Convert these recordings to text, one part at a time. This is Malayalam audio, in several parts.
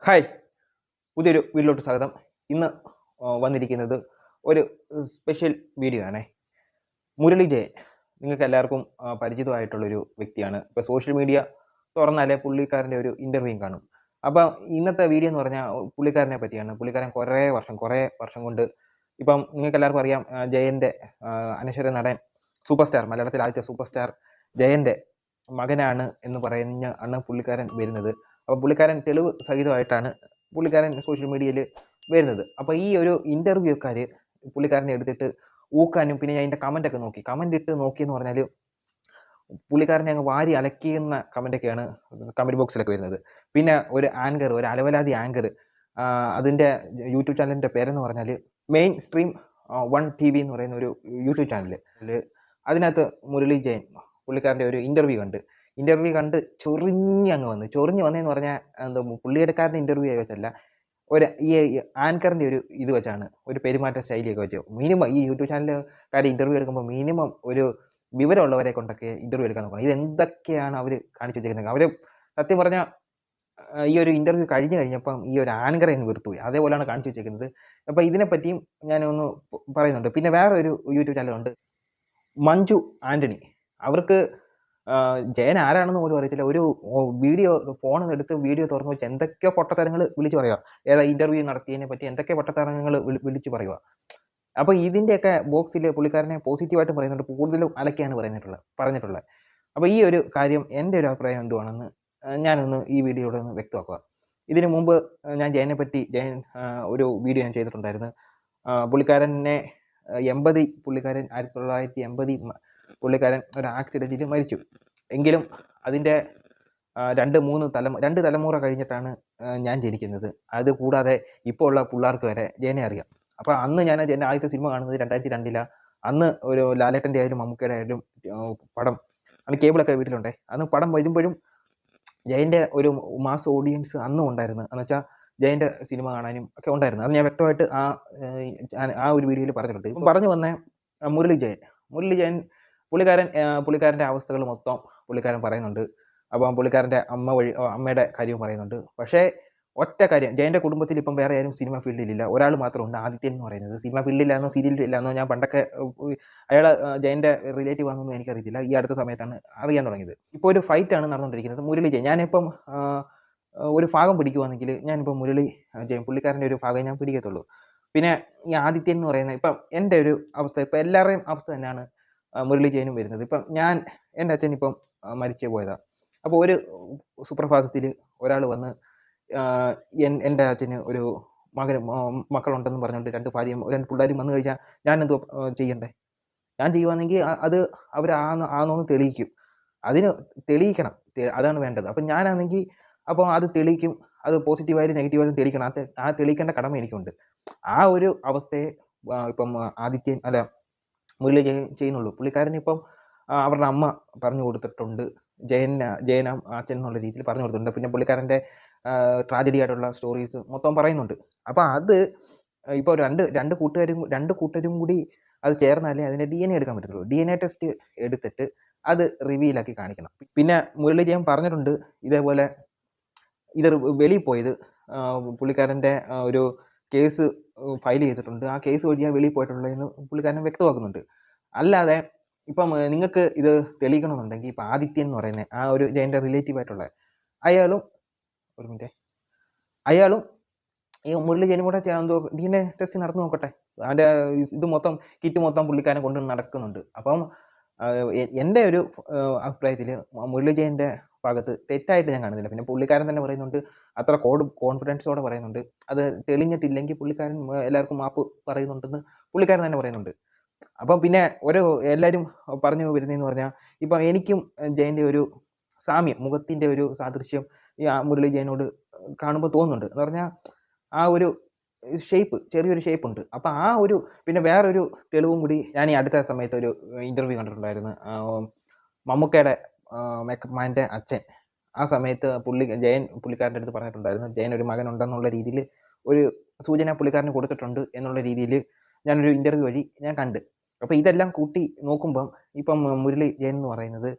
ഹായ്, പുതിയൊരു വീഡിയോയിലോട്ട് സ്വാഗതം. ഇന്ന് വന്നിരിക്കുന്നത് ഒരു സ്പെഷ്യൽ വീഡിയോ ആണേ. മുരളി ജയൻ നിങ്ങൾക്ക് എല്ലാവർക്കും പരിചിതമായിട്ടുള്ളൊരു വ്യക്തിയാണ്. ഇപ്പോൾ സോഷ്യൽ മീഡിയ തുറന്നാലേ പുള്ളിക്കാരൻ്റെ ഒരു ഇൻ്റർവ്യൂയും കാണും. അപ്പം ഇന്നത്തെ വീഡിയോ എന്ന് പറഞ്ഞാൽ പുള്ളിക്കാരനെ പറ്റിയാണ്. പുള്ളിക്കാരൻ കുറേ വർഷം കൊണ്ട് ഇപ്പം നിങ്ങൾക്ക് എല്ലാവർക്കും അറിയാം, ജയൻ്റെ അനശ്വര നടൻ സൂപ്പർ സ്റ്റാർ, മലയാളത്തിലെ ആദ്യത്തെ സൂപ്പർ സ്റ്റാർ ജയൻ്റെ മകനാണ് എന്ന് ആണ് പുള്ളിക്കാരൻ വരുന്നത്. അപ്പോൾ പുള്ളിക്കാരൻ തെളിവ് സഹിതമായിട്ടാണ് പുള്ളിക്കാരൻ സോഷ്യൽ മീഡിയയിൽ വരുന്നത്. അപ്പോൾ ഈ ഒരു ഇൻ്റർവ്യൂക്കാർ പുള്ളിക്കാരനെ എടുത്തിട്ട് ഊക്കാനും, പിന്നെ ഞാൻ അതിൻ്റെ കമൻ്റൊക്കെ കമൻ്റ് ഇട്ട് നോക്കിയെന്ന് പറഞ്ഞാൽ പുള്ളിക്കാരനെ അങ്ങ് വാരി അലക്കിയുന്ന കമൻ്റൊക്കെയാണ് കമൻറ്റ് ബോക്സിലൊക്കെ വരുന്നത്. പിന്നെ ഒരു അലവലാതി ആങ്കർ, അതിൻ്റെ യൂട്യൂബ് ചാനലിൻ്റെ പേരെന്ന് പറഞ്ഞാൽ മെയിൻ സ്ട്രീം 1 TV എന്ന് പറയുന്ന ഒരു യൂട്യൂബ് ചാനൽ. അതിനകത്ത് മുരളി ജയൻ പുള്ളിക്കാരൻ്റെ ഒരു ഇൻ്റർവ്യൂ കണ്ട് ചൊറിഞ്ഞ് വന്നതെന്ന് പറഞ്ഞാൽ എന്താ, പുള്ളിയെടുക്കാരൻ്റെ ഇൻ്റർവ്യൂ വെച്ചല്ല, ഈ ആങ്കറിൻ്റെ ഒരു ഇത് വെച്ചാണ്, ഒരു പെരുമാറ്റ ശൈലിയൊക്കെ വെച്ച്. മിനിമം ഈ യൂട്യൂബ് ചാനലുകാരുടെ ഇൻ്റർവ്യൂ എടുക്കുമ്പോൾ മിനിമം ഒരു വിവരമുള്ളവരെ കൊണ്ടൊക്കെ ഇൻ്റർവ്യൂ എടുക്കാൻ നോക്കണം. ഇതെന്തൊക്കെയാണ് അവർ കാണിച്ചു വെച്ചേക്കുന്നത്. അവർ സത്യം പറഞ്ഞാൽ ഈ ഒരു ഇൻ്റർവ്യൂ കഴിഞ്ഞപ്പം ഈ ഒരു ആങ്കറെ അങ്ങ് വെറുത്തുപോയി. അതേപോലെയാണ് കാണിച്ചു വെച്ചേക്കുന്നത്. അപ്പോൾ ഇതിനെപ്പറ്റിയും ഞാനൊന്ന് പറയുന്നുണ്ട്. പിന്നെ വേറെ ഒരു യൂട്യൂബ് ചാനലുണ്ട്, മഞ്ജു ആൻ്റണി. അവർക്ക് ജയൻ ആരാണെന്ന് പോലും അറിയത്തില്ല. ഒരു ഫോൺ എടുത്ത് വീഡിയോ തുറന്നു വെച്ച് എന്തൊക്കെയോ പൊട്ടത്തരങ്ങൾ വിളിച്ചു പറയുക. ഇൻ്റർവ്യൂ നടത്തിയതിനെ പറ്റി എന്തൊക്കെയോ പൊട്ടത്തരങ്ങൾ വിളിച്ചു പറയുക. അപ്പോൾ ഇതിൻ്റെയൊക്കെ ബോക്സിൽ പുള്ളിക്കാരനെ പോസിറ്റീവായിട്ട് പറയുന്നുണ്ട്, കൂടുതലും അലക്കെയാണ് പറഞ്ഞിട്ടുള്ളത്. അപ്പോൾ ഈ ഒരു കാര്യം എൻ്റെ ഒരു അഭിപ്രായം എന്തുവാണെന്ന് ഞാനൊന്ന് ഈ വീഡിയോയുടെ ഒന്ന് വ്യക്തമാക്കുക. ഇതിനു മുമ്പ് ജയൻ ഒരു വീഡിയോ ഞാൻ ചെയ്തിട്ടുണ്ടായിരുന്നു. പുള്ളിക്കാരനെ പുള്ളിക്കാരൻ 1980 പുള്ളിക്കാരൻ ഒരു ആക്സിഡൻറ്റിൽ മരിച്ചു. എങ്കിലും അതിൻ്റെ 2 തലമുറ കഴിഞ്ഞിട്ടാണ് ഞാൻ ജനിക്കുന്നത്. അത് കൂടാതെ ഇപ്പോൾ ഉള്ള പിള്ളേർക്ക് വരെ ജയനെ അറിയാം. അപ്പോൾ അന്ന് ഞാൻ എൻ്റെ ആദ്യത്തെ സിനിമ കാണുന്നത് 2002 അന്ന് ഒരു ലാലേട്ടൻ്റെ ആയാലും മമ്മൂക്കയുടെ ആയാലും പടം, അന്ന് കേബിളൊക്കെ വീട്ടിലുണ്ടേ. അന്ന് പടം വരുമ്പോഴും ജയൻ്റെ ഒരു മാസ് ഓഡിയൻസ് അന്നും ഉണ്ടായിരുന്നു. എന്ന് വെച്ചാൽ ജയൻ്റെ സിനിമ കാണാനും ഒക്കെ ഉണ്ടായിരുന്നു. അത് ഞാൻ വ്യക്തമായിട്ട് ആ ഒരു വീഡിയോയിൽ പറഞ്ഞിട്ടുണ്ട്. ഇപ്പം പറഞ്ഞു വന്ന മുരളി ജയൻ പുള്ളിക്കാരൻ്റെ അവസ്ഥകൾ മൊത്തം പുള്ളിക്കാരൻ പറയുന്നുണ്ട്. അപ്പം പുള്ളിക്കാരൻ്റെ അമ്മയുടെ കാര്യവും പറയുന്നുണ്ട്. പക്ഷേ ഒറ്റ കാര്യം, ജയൻ്റെ കുടുംബത്തിൽ ഇപ്പം വേറെ ആരും സിനിമ ഫീൽഡിലില്ല. ഒരാൾ മാത്രമുണ്ട്, ആദിത്യൻ എന്ന് പറയുന്നത്. സിനിമ ഫീൽഡിലാണെന്നോ സീരിയലിലാണെന്നോ ഞാൻ പണ്ടൊക്കെ അയാൾ ജയൻ്റെ റിലേറ്റീവ് ആണെന്നൊന്നും എനിക്കറിയത്തില്ല. ഈ അടുത്ത സമയത്താണ് അറിയാൻ തുടങ്ങിയത്. ഇപ്പോൾ ഒരു ഫൈറ്റാണ് നടന്നുകൊണ്ടിരിക്കുന്നത്. മുരളി ജയൻ, ഞാനിപ്പം ഒരു ഭാഗം പിടിക്കുവാണെങ്കിൽ ഞാനിപ്പോൾ മുരളി ജയൻ പുള്ളിക്കാരൻ്റെ ഒരു ഭാഗം ഞാൻ പിടിക്കത്തുള്ളൂ. പിന്നെ ഈ ആദിത്യൻ എന്ന് പറയുന്നത്, ഇപ്പം എൻ്റെ ഒരു അവസ്ഥ, ഇപ്പം എല്ലാവരുടെയും അവസ്ഥ തന്നെയാണ് മുരളി ജയനും വരുന്നത്. ഇപ്പം എൻ്റെ അച്ഛൻ ഇപ്പം മരിച്ചു പോയതാണ്. അപ്പോൾ ഒരു സുപ്രഭാതത്തിൽ ഒരാൾ വന്ന് എൻ്റെ അച്ഛന് ഒരു മക്കളുണ്ടെന്ന് പറഞ്ഞുകൊണ്ട് 2 പിള്ളേരും വന്നു കഴിഞ്ഞാൽ ഞാൻ എന്തോ ചെയ്യണ്ടേ? ഞാൻ ചെയ്യുവാണെങ്കിൽ അത് അവർ ആണോന്ന് തെളിയിക്കും. അതിന് തെളിയിക്കണം, അതാണ് വേണ്ടത്. അപ്പം ഞാനാണെങ്കിൽ അപ്പോൾ അത് തെളിയിക്കും. അത് പോസിറ്റീവായാലും നെഗറ്റീവായാലും തെളിയിക്കണം. ആ തെളിയിക്കേണ്ട കടമ എനിക്കുണ്ട്. ആ ഒരു അവസ്ഥയെ ഇപ്പം മുരളി ജയൻ ചെയ്യുന്നുള്ളൂ. പുള്ളിക്കാരൻ ഇപ്പം അവരുടെ അമ്മ പറഞ്ഞു കൊടുത്തിട്ടുണ്ട്, ജയന അച്ഛൻ എന്നുള്ള രീതിയിൽ പറഞ്ഞു കൊടുത്തിട്ടുണ്ട്. പിന്നെ പുള്ളിക്കാരൻ്റെ ട്രാജഡി ആയിട്ടുള്ള സ്റ്റോറീസ് മൊത്തം പറയുന്നുണ്ട്. അപ്പോൾ അത് ഇപ്പോൾ രണ്ട് കൂട്ടരും കൂടി അത് ചേർന്നാലേ അതിൻ്റെ DNA എടുക്കാൻ പറ്റത്തുള്ളൂ. DNA ടെസ്റ്റ് എടുത്തിട്ട് അത് റിവീലാക്കി കാണിക്കണം. പിന്നെ മുരളി ജയൻ പറഞ്ഞിട്ടുണ്ട്, ഇതേപോലെ ഇത് വെളിയിൽ പോയത് പുള്ളിക്കാരൻ്റെ ഒരു കേസ് ഫയൽ ചെയ്തിട്ടുണ്ട്. ആ കേസ് വഴിയാണ് വെളിയിൽ പോയിട്ടുള്ളതെന്ന് പുള്ളിക്കാരൻ വ്യക്തമാക്കുന്നുണ്ട്. അല്ലാതെ ഇപ്പം നിങ്ങൾക്ക് ഇത് തെളിയിക്കണമെന്നുണ്ടെങ്കിൽ ഇപ്പം ആദിത്യൻ എന്ന് പറയുന്നത് ആ ഒരു ജയൻ്റെ റിലേറ്റീവ് ആയിട്ടുള്ള അയാളും ഈ മുരളി ജയനും കൂടെ എന്തോ DNA ടെസ്റ്റ് നടന്നു നോക്കട്ടെ. അതിൻ്റെ കിറ്റ് മൊത്തം പുള്ളിക്കാരൻ കൊണ്ട് നടക്കുന്നുണ്ട്. അപ്പം എൻ്റെ ഒരു അഭിപ്രായത്തിൽ മുരളി ജയൻ്റെ ഭാഗത്ത് തെറ്റായിട്ട് ഞാൻ കാണുന്നില്ല. പിന്നെ പുള്ളിക്കാരൻ തന്നെ പറയുന്നുണ്ട്, അത്ര കോൺഫിഡൻസോടെ പറയുന്നുണ്ട്, അത് തെളിഞ്ഞിട്ടില്ലെങ്കിൽ പുള്ളിക്കാരൻ എല്ലാവർക്കും മാപ്പ് പറയുന്നുണ്ടെന്ന് പുള്ളിക്കാരൻ തന്നെ പറയുന്നുണ്ട്. അപ്പം പിന്നെ എല്ലാവരും പറഞ്ഞു വരുന്നതെന്ന് പറഞ്ഞാൽ, ഇപ്പം എനിക്കും ജയൻ്റെ ഒരു സാമ്യം, മുഖത്തിൻ്റെ ഒരു സാദൃശ്യം ഈ മുരളി ജയനോട് കാണുമ്പോൾ തോന്നുന്നുണ്ട്. എന്ന് പറഞ്ഞാൽ ആ ഒരു ചെറിയൊരു ഷേപ്പ് ഉണ്ട്. അപ്പം ആ ഒരു പിന്നെ വേറൊരു തെളിവും കൂടി ഞാൻ ഈ അടുത്ത സമയത്ത് ഒരു ഇൻ്റർവ്യൂ കണ്ടിട്ടുണ്ടായിരുന്നു. മമ്മൂക്കയുടെ മേക്കപ്പ് മാൻ്റെ അച്ഛൻ ആ സമയത്ത് പുള്ളിക്കാരൻ്റെ അടുത്ത് പറഞ്ഞിട്ടുണ്ടായിരുന്നു, ജയൻ ഒരു മകനുണ്ടെന്നുള്ള രീതിയിൽ ഒരു സൂചന പുള്ളിക്കാരന് കൊടുത്തിട്ടുണ്ട് എന്നുള്ള രീതിയിൽ ഞാനൊരു ഇൻ്റർവ്യൂ വഴി ഞാൻ കണ്ട്. അപ്പോൾ ഇതെല്ലാം കൂട്ടി നോക്കുമ്പം ഇപ്പം മുരളി ജയൻ എന്ന് പറയുന്നത്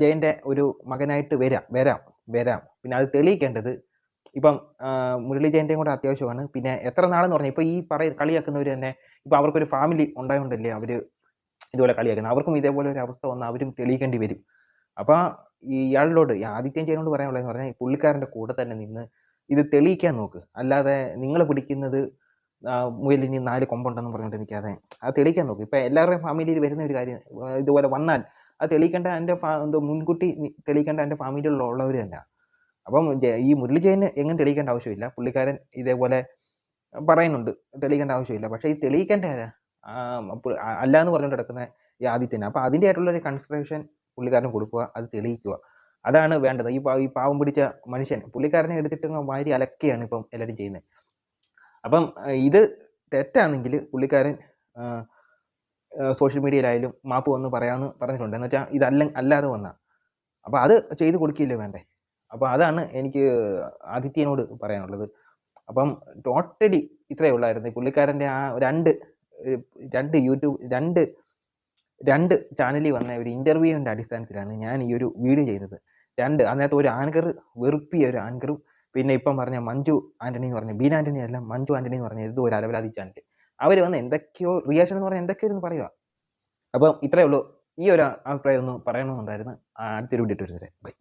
ജയൻ്റെ ഒരു മകനായിട്ട് വരാം. പിന്നെ അത് തെളിയിക്കേണ്ടത് ഇപ്പം മുരളി ജയൻ്റെയും കൂടെ അത്യാവശ്യമാണ്. പിന്നെ എത്ര നാളെന്ന് പറഞ്ഞാൽ ഇപ്പോൾ ഈ കളിയാക്കുന്നവർ തന്നെ ഇപ്പോൾ അവർക്കൊരു ഫാമിലി ഉണ്ടായതുകൊണ്ടല്ലേ അവർ ഇതുപോലെ കളിയാക്കുന്നത്. അവർക്കും ഇതേപോലെ ഒരു അവസ്ഥ വന്നാൽ അവരും തെളിയിക്കേണ്ടി വരും. അപ്പോൾ ഇയാളിനോട് ഈ ആദിത്യൻ ജയനോട് പറയാനുള്ളതെന്ന് പറഞ്ഞാൽ പുള്ളിക്കാരൻ്റെ കൂടെ തന്നെ നിന്ന് ഇത് തെളിയിക്കാൻ നോക്ക്. അല്ലാതെ നിങ്ങൾ പിടിക്കുന്നത് മുയലിന് 4 കൊമ്പുണ്ടെന്ന് പറഞ്ഞിട്ട് നിൽക്കാതെ അത് തെളിയിക്കാൻ നോക്ക്. ഇപ്പം എല്ലാവരുടെയും ഫാമിലിയിൽ വരുന്ന ഒരു കാര്യം ഇതുപോലെ വന്നാൽ അത് തെളിയിക്കേണ്ട എന്തോ മുൻകൂട്ടി തെളിയിക്കേണ്ട എൻ്റെ ഫാമിലിയിലുള്ളവർ തന്നെ. അപ്പം ഈ മുരളി ജയന് എങ്ങും തെളിയിക്കേണ്ട ആവശ്യമില്ല. പുള്ളിക്കാരൻ ഇതേപോലെ പറയുന്നുണ്ട് തെളിയിക്കേണ്ട ആവശ്യമില്ല. പക്ഷേ ഈ തെളിയിക്കേണ്ട ആരാ? അല്ല എന്ന് പറഞ്ഞുകൊണ്ട് കിടക്കുന്ന ഈ ആദിത്യന്. അപ്പോൾ അതിൻ്റെ ആയിട്ടുള്ളൊരു കൺസിഡറേഷൻ പുള്ളിക്കാരന് കൊടുക്കുക, അത് തെളിയിക്കുക. അതാണ് വേണ്ടത്. ഈ പാവം പിടിച്ച മനുഷ്യൻ പുള്ളിക്കാരനെ എടുത്തിട്ട് വാരി അലക്കുകയാണ് ഇപ്പം എല്ലാവരും ചെയ്യുന്നത്. അപ്പം ഇത് തെറ്റാണെങ്കിൽ പുള്ളിക്കാരൻ സോഷ്യൽ മീഡിയയിലായാലും മാപ്പ് വന്ന് പറയാമെന്ന് പറഞ്ഞിട്ടുണ്ട്. എന്ന് വെച്ചാൽ അല്ലാതെ വന്നാൽ അപ്പോൾ അത് ചെയ്ത് കൊടുക്കില്ലേ വേണ്ടേ. അപ്പോൾ അതാണ് എനിക്ക് ആദിത്യനോട് പറയാനുള്ളത്. അപ്പം ടോട്ടലി ഇത്രയേ ഉള്ളായിരുന്നു. പുള്ളിക്കാരൻ്റെ ആ രണ്ട് ചാനലിൽ വന്ന ഒരു ഇൻ്റർവ്യൂവിൻ്റെ അടിസ്ഥാനത്തിലാണ് ഞാൻ ഈ ഒരു വീഡിയോ ചെയ്യുന്നത്. അതിനകത്ത് ഒരു ആങ്കർ വെറുപ്പിയ ഒരു ആങ്കറും പിന്നെ ഇപ്പം പറഞ്ഞ മഞ്ജു ആൻ്റണി എന്ന് പറഞ്ഞ ബീന ആൻ്റണി അല്ല മഞ്ജു ആൻ്റണി എന്ന് പറഞ്ഞ എന്തോ ഒരു അലവലാതി ചാനൽ അവർ വന്ന് എന്തൊക്കെയോ റിയാക്ഷൻ എന്ന് പറഞ്ഞാൽ എന്തൊക്കെയോ ഒന്ന് പറയുക. അപ്പം ഇത്രയേ ഉള്ളൂ. ഈ ഒരു അഭിപ്രായം ഒന്ന് പറയണമെന്നുണ്ടായിരുന്നു. അടുത്തൊരു വീഡിയോ ഇട്ട് വരുന്നത്. ബൈ.